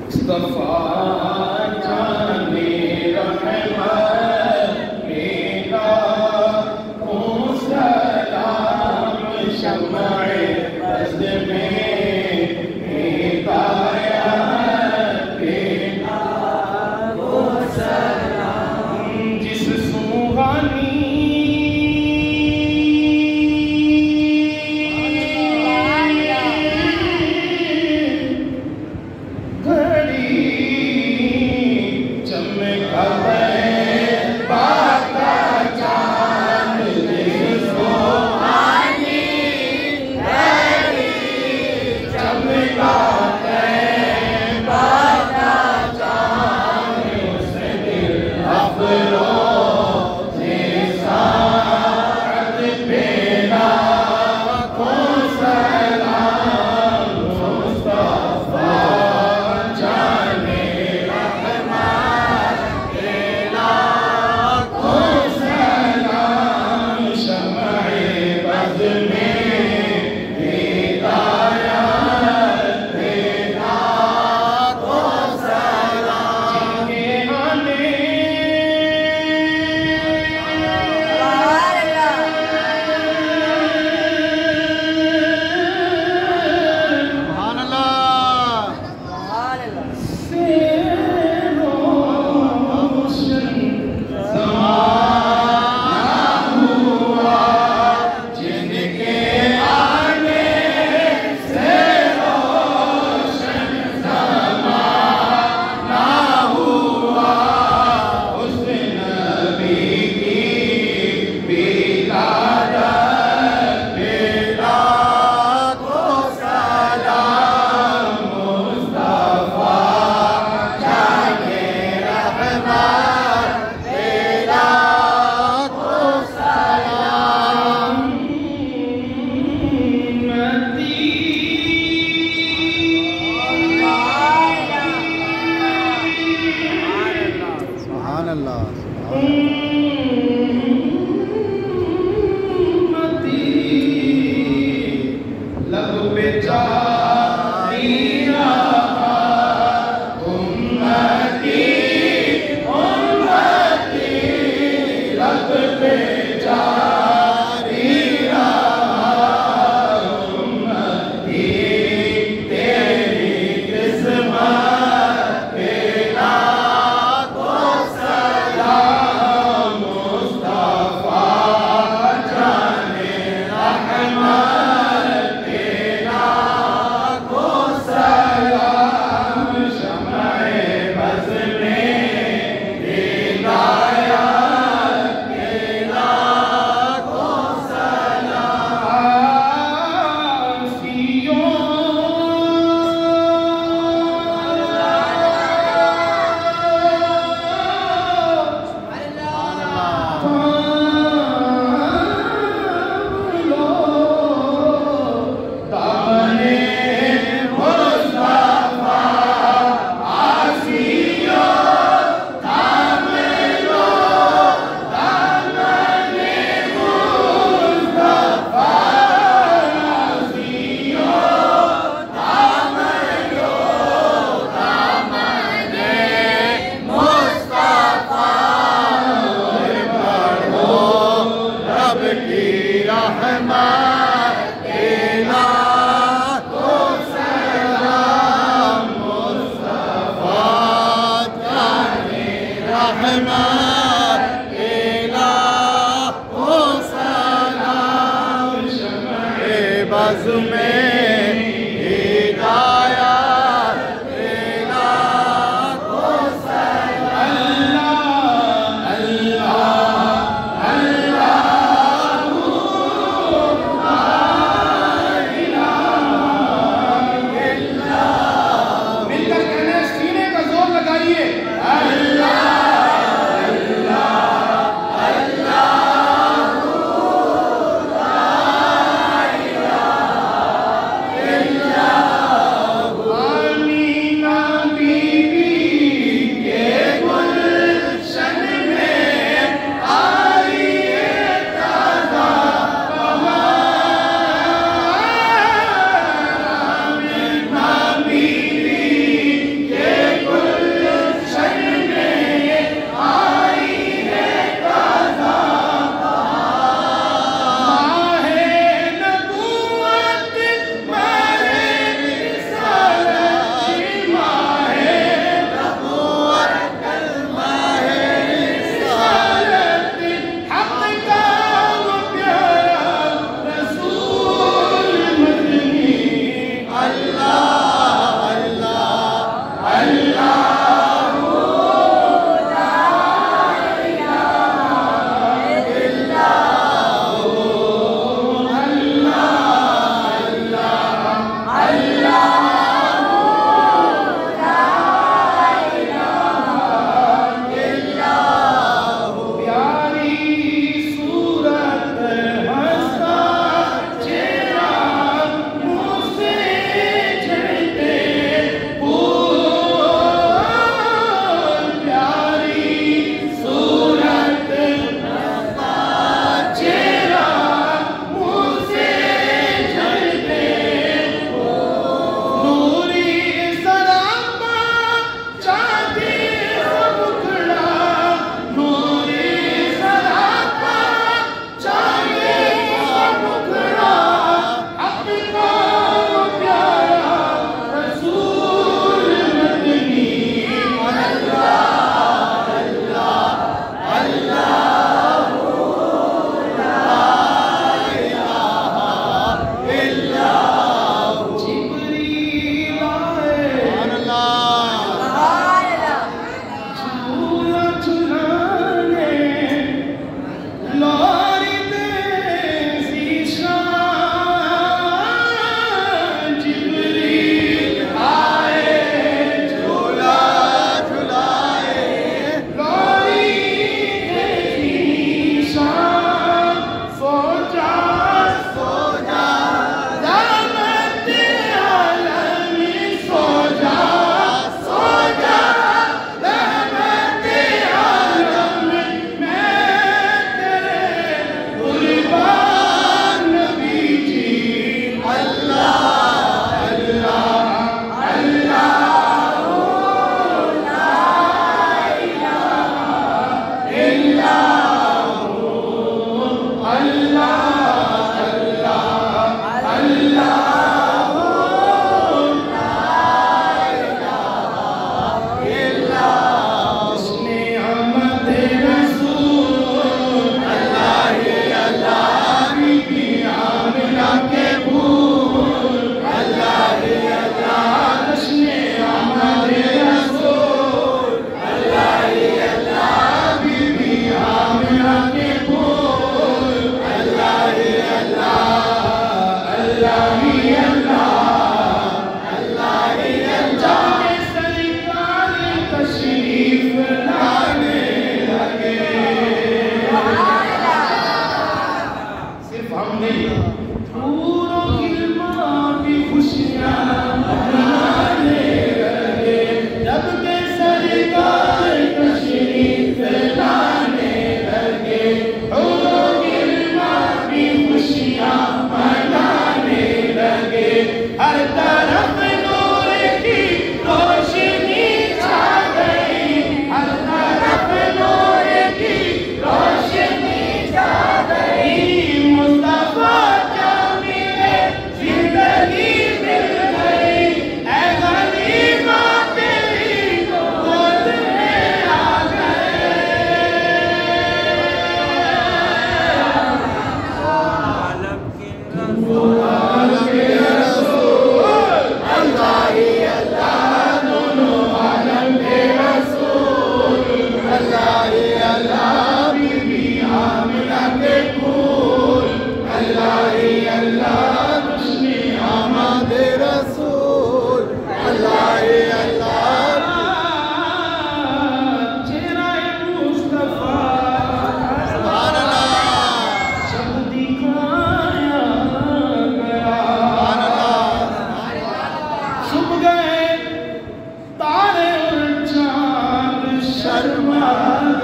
मुस्तफा जाने रहमत मेरा को सलाम शम्अए बज़्म में हिदायत देना को सलाम जिस सुहानी घड़ी चमके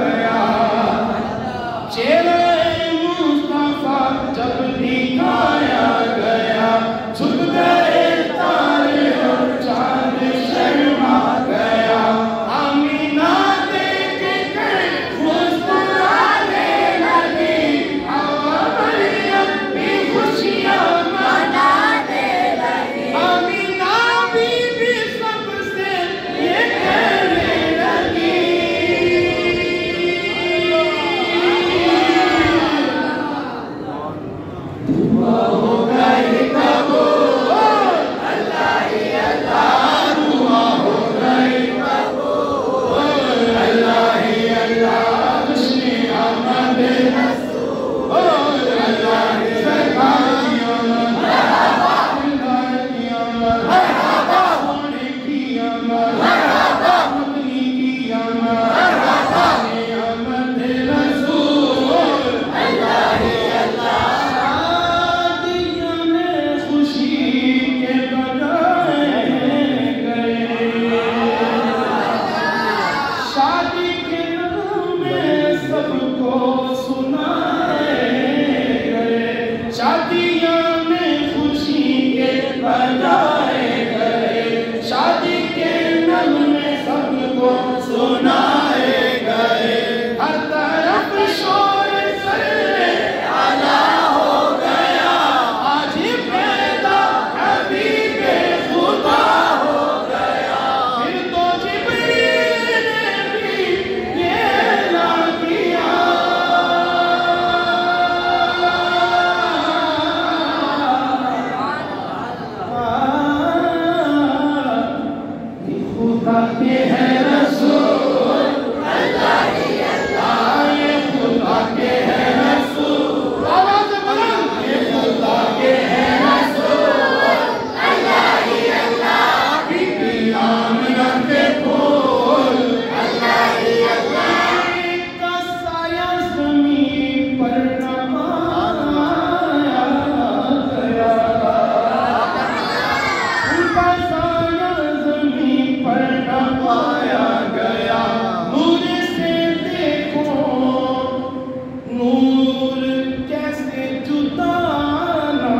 गया। चेहरे मुस्तफा जब दिखाया गया, झुक गए तारे और चांद शर्मा गया। आमीना देख कर मुस्कुराने लगी, हवा मरियम भी खुशियां मनाने लगी। आमीना बीबी सबसे ये कहने लगी, दुआ हो गई कबूल, अल्लाह ही अल्लाह, दुआ हो गई कबूल, अल्लाह ही अल्लाह, खुशी आमद रसूल, अल्लाह ही सरकार की आमद, मरहबा, अल्लाह की आमद, मरहबा, सोने की आमद, मरहबा, मदनी की आमद, मरहबा, आमद रसूल, अल्लाह ही अल्लाह। शादियों में खुशी के बजाए गए, शादी के नगमे सबको सुनाए गए। शादियों में खुशी के बजाए गए, शादी के नगमे सबको सुनाए गए। हर तरफ शोर सरे आला हो गया, आज पैदा हबीबे खुदा हो गया। फिर तो जिब्रील ने भी ये ऐलान किया, ये खुदा के हैं रसूल, अल्लाह ही अल्लाह, ये खुदा के हैं रसूल। आवाज़ बुलंद, ये खुदा के हैं रसूल, अल्लाह ही अल्लाह, बीबी आमिना के फूल, अल्लाह ही अल्लाह। का साया ज़मीन पर नमाया गया, उनका साया ज़मीन पर नमाया गया। नूर से देखो, नूर कैसे जुदा ना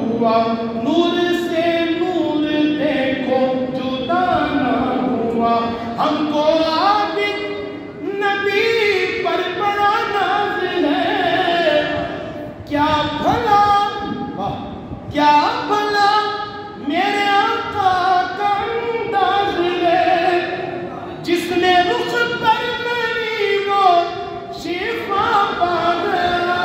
हुआ, नूर से नूर देखो जुदा ना हुआ। हमको आबिद नबी पर बड़ा नाज है, क्या भला, वाह, क्या भला मेरे आका का अंदाज है, जिसने रुख पर मेरी वो शिफा पा गया।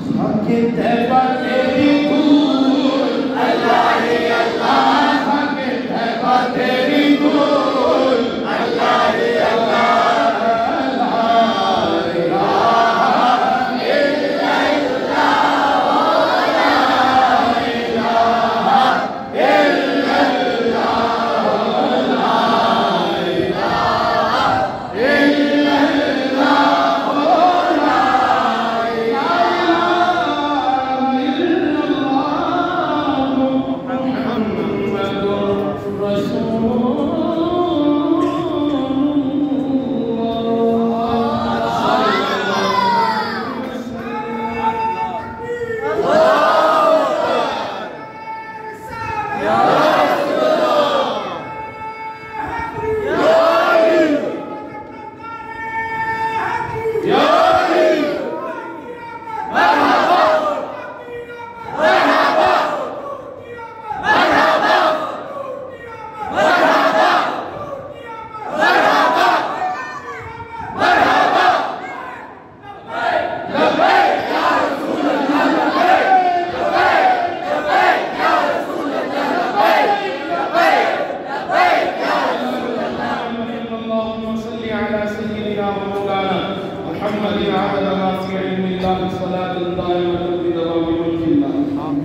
खाके तैबा तेरी धूल, अल्लाह ही अल्लाह, खाके तैबा तेरी धूल, अल्लाह ही अल्लाह। ला इलाहा इल्लल्लाह, ला इलाहा इल्लल्लाह, ला इलाहा इल्लल्लाह, ला इलाहा इल्लल्लाह, मुहम्मदुर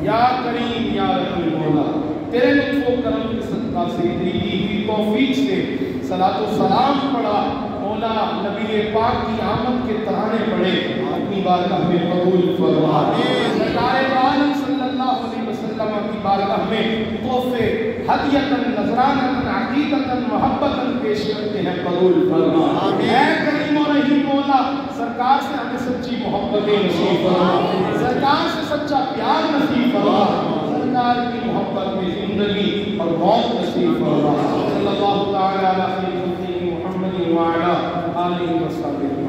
या करीम या रहम मौला, तेरे लुत्फ़ो करम के सदका से तेरी दी हुई तौफीक से सलातो सलाम पढ़ा मौला, नबी पाक की आमद के तराने पढ़े, अपनी बारगाह में कबूल फरमा। सरकार आलम सल्लल्लाहु अलैहि वसल्लम की बारगाह में तोहफे हदियतन नजर शुक्रानतन अकीदतन मोहब्बतन पेश करते हैं, कबूल फरमा। ऐ करीम और रहीम मौला, सरकार से हमें सच्ची मोहब्बत नसीब फरमा, सरकार से सच्चा प्यार नसीब फरमा, सरकार की मोहब्बत में जिंदगी और मौत नसीब फरमा। सल्लल्लाहु तआला अलैहि मुहम्मद व अला आलिहि व सल्लम।